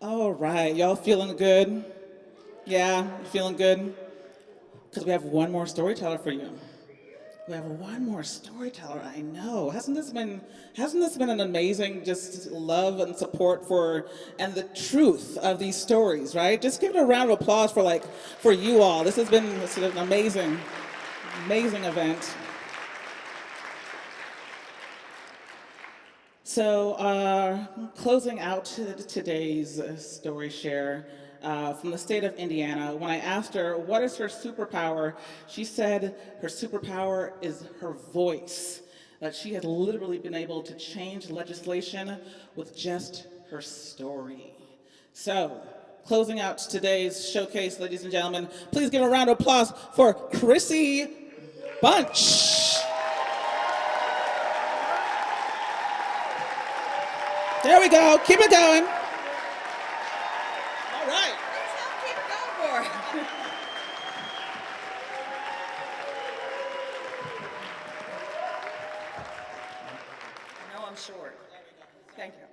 All right, y'all feeling good? Yeah, you feeling good? Because we have one more storyteller for you. We have one more storyteller. I know. Hasn't this been an amazing just love and support for and the truth of these stories, right? Just give it a round of applause for you all. This is an amazing event. So, closing out today's story share from the state of Indiana, when I asked her what is her superpower, she said her superpower is her voice. That she has literally been able to change legislation with just her story. So, closing out today's showcase, ladies and gentlemen, please give a round of applause for Chrissy Bunch. There we go. Keep it going. All right. Keep it going for. I know I'm short. Thank you.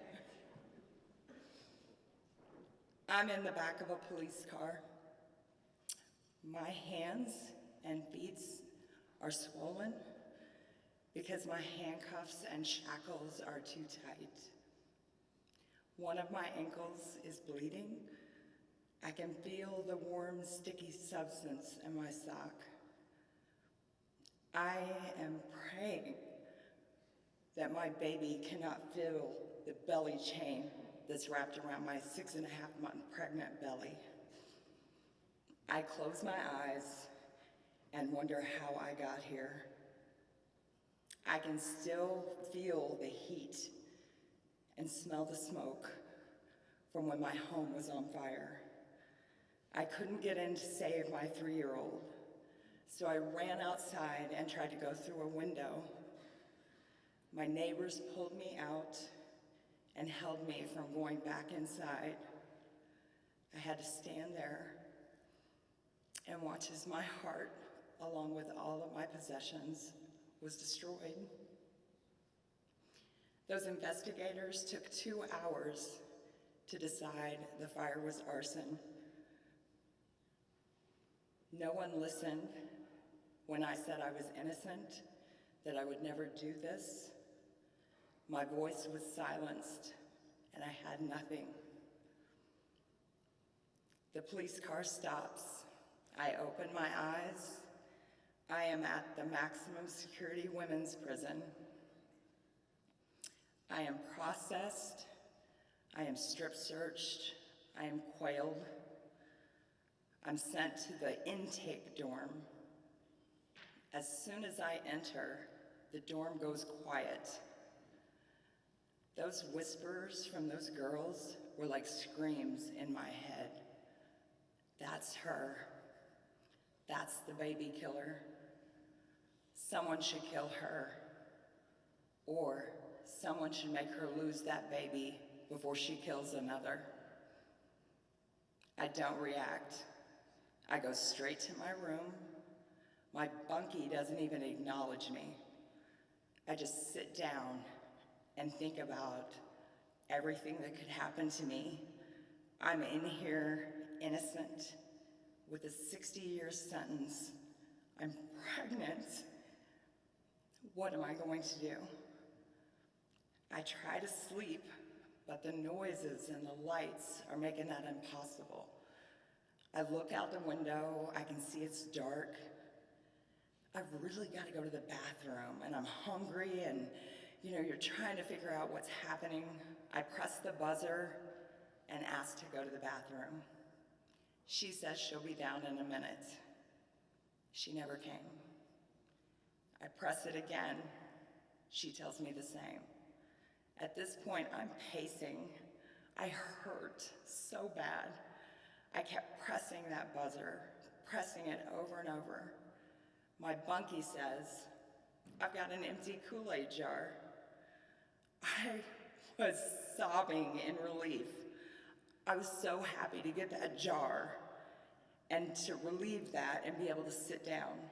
I'm in the back of a police car. My hands and feet are swollen because my handcuffs and shackles are too tight. One of my ankles is bleeding. I can feel the warm, sticky substance in my sock. I am praying that my baby cannot feel the belly chain that's wrapped around my 6.5-month pregnant belly. I close my eyes and wonder how I got here. I can still feel the heat and smell the smoke from when my home was on fire. I couldn't get in to save my 3-year-old, so I ran outside and tried to go through a window. My neighbors pulled me out and held me from going back inside. I had to stand there and watch as my heart, along with all of my possessions, was destroyed. Those investigators took 2 hours to decide the fire was arson. No one listened when I said I was innocent, that I would never do this. My voice was silenced, and I had nothing. The police car stops. I open my eyes. I am at the maximum security women's prison. I am processed. I am strip searched. I am quailed. I'm sent to the intake dorm. As soon as I enter, the dorm goes quiet. Those whispers from those girls were like screams in my head. That's her. That's the baby killer. Someone should kill her. Or someone should make her lose that baby before she kills another. I don't react. I go straight to my room. My bunkie doesn't even acknowledge me. I just sit down and think about everything that could happen to me. I'm in here innocent with a 60-year sentence. I'm pregnant. What am I going to do? I try to sleep, but the noises and the lights are making that impossible. I look out the window, I can see it's dark. I've really got to go to the bathroom, and I'm hungry, and you're trying to figure out what's happening. I press the buzzer and ask to go to the bathroom. She says she'll be down in a minute. She never came. I press it again. She tells me the same. At this point, I'm pacing. I hurt so bad. I kept pressing that buzzer, pressing it over and over. My bunkie says, "I've got an empty Kool-Aid jar." I was sobbing in relief. I was so happy to get that jar and to relieve that and be able to sit down.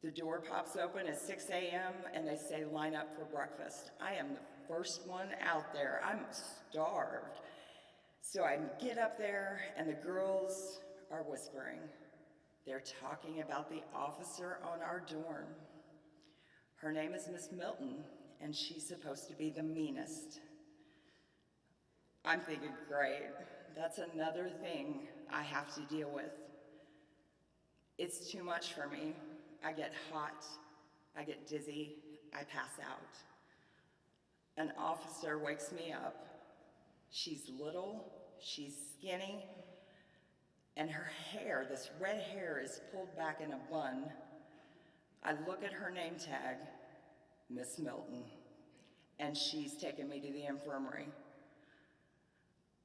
The door pops open at 6 a.m. and they say, "Line up for breakfast." I am the first one out there. I'm starved. So I get up there, and the girls are whispering. They're talking about the officer on our dorm. Her name is Miss Milton, and she's supposed to be the meanest. I'm thinking, great, that's another thing I have to deal with. It's too much for me. I get hot, I get dizzy, I pass out. An officer wakes me up. She's little, she's skinny, and her hair, this red hair, is pulled back in a bun. I look at her name tag, Miss Milton, and she's taken me to the infirmary.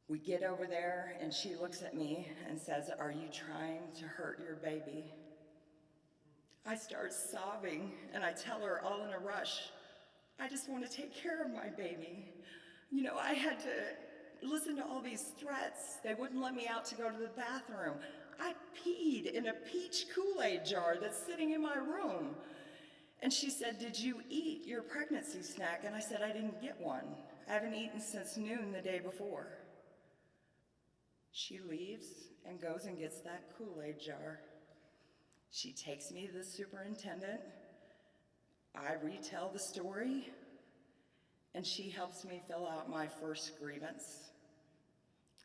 We get over there, and she looks at me and says, "Are you trying to hurt your baby?" I start sobbing, and I tell her all in a rush, I just want to take care of my baby. You know, I had to listen to all these threats. They wouldn't let me out to go to the bathroom. I peed in a peach Kool-Aid jar that's sitting in my room. And she said, "Did you eat your pregnancy snack?" And I said, "I didn't get one. I haven't eaten since noon the day before." She leaves and goes and gets that Kool-Aid jar. She takes me to the superintendent. I retell the story, and she helps me fill out my first grievance.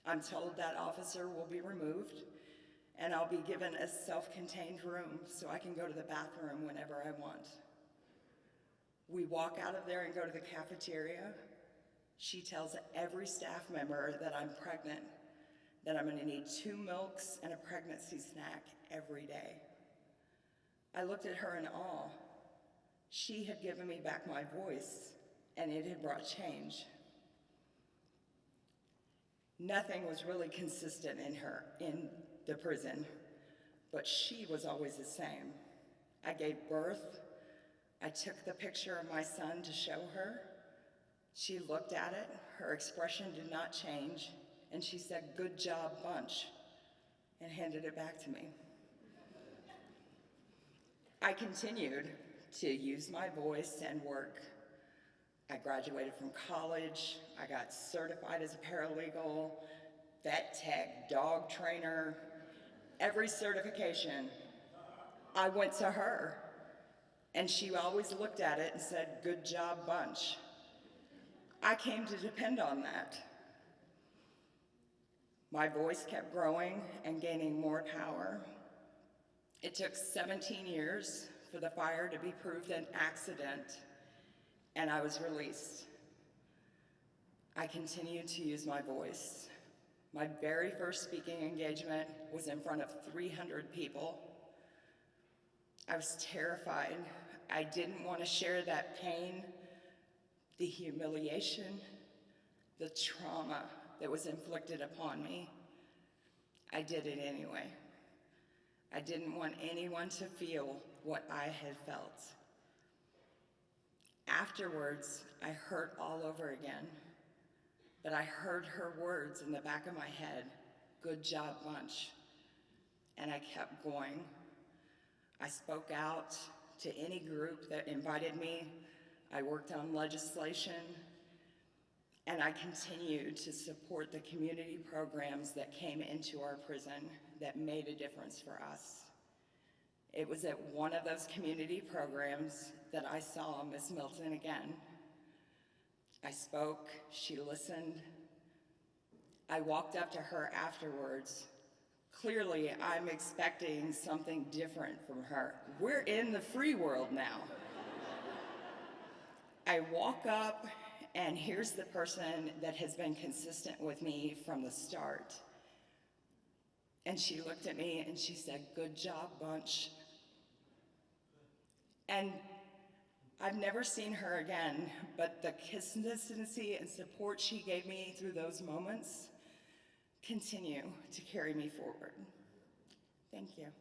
I'm told that officer will be removed, and I'll be given a self-contained room so I can go to the bathroom whenever I want. We walk out of there and go to the cafeteria. She tells every staff member that I'm pregnant, that I'm gonna need 2 milks and a pregnancy snack every day. I looked at her in awe. She had given me back my voice, and it had brought change. Nothing was really consistent in the prison, but she was always the same. I gave birth. I took the picture of my son to show her. She looked at it. Her expression did not change, and she said, "Good job, Bunch," and handed it back to me. I continued to use my voice and work. I graduated from college. I got certified as a paralegal, vet tech, dog trainer, every certification. I went to her, and she always looked at it and said, "Good job, Bunch." I came to depend on that. My voice kept growing and gaining more power. It took 17 years for the fire to be proved an accident, and I was released. I continued to use my voice. My very first speaking engagement was in front of 300 people. I was terrified. I didn't want to share that pain, the humiliation, the trauma that was inflicted upon me. I did it anyway. I didn't want anyone to feel what I had felt. Afterwards, I hurt all over again, but I heard her words in the back of my head, "Good job, Bunch," and I kept going. I spoke out to any group that invited me. I worked on legislation, and I continued to support the community programs that came into our prison that made a difference for us. It was at one of those community programs that I saw Miss Milton again. I spoke, she listened. I walked up to her afterwards. Clearly, I'm expecting something different from her. We're in the free world now. I walk up, and here's the person that has been consistent with me from the start. And she looked at me and she said, "Good job, Bunch." And I've never seen her again, but the consistency and support she gave me through those moments continue to carry me forward. Thank you.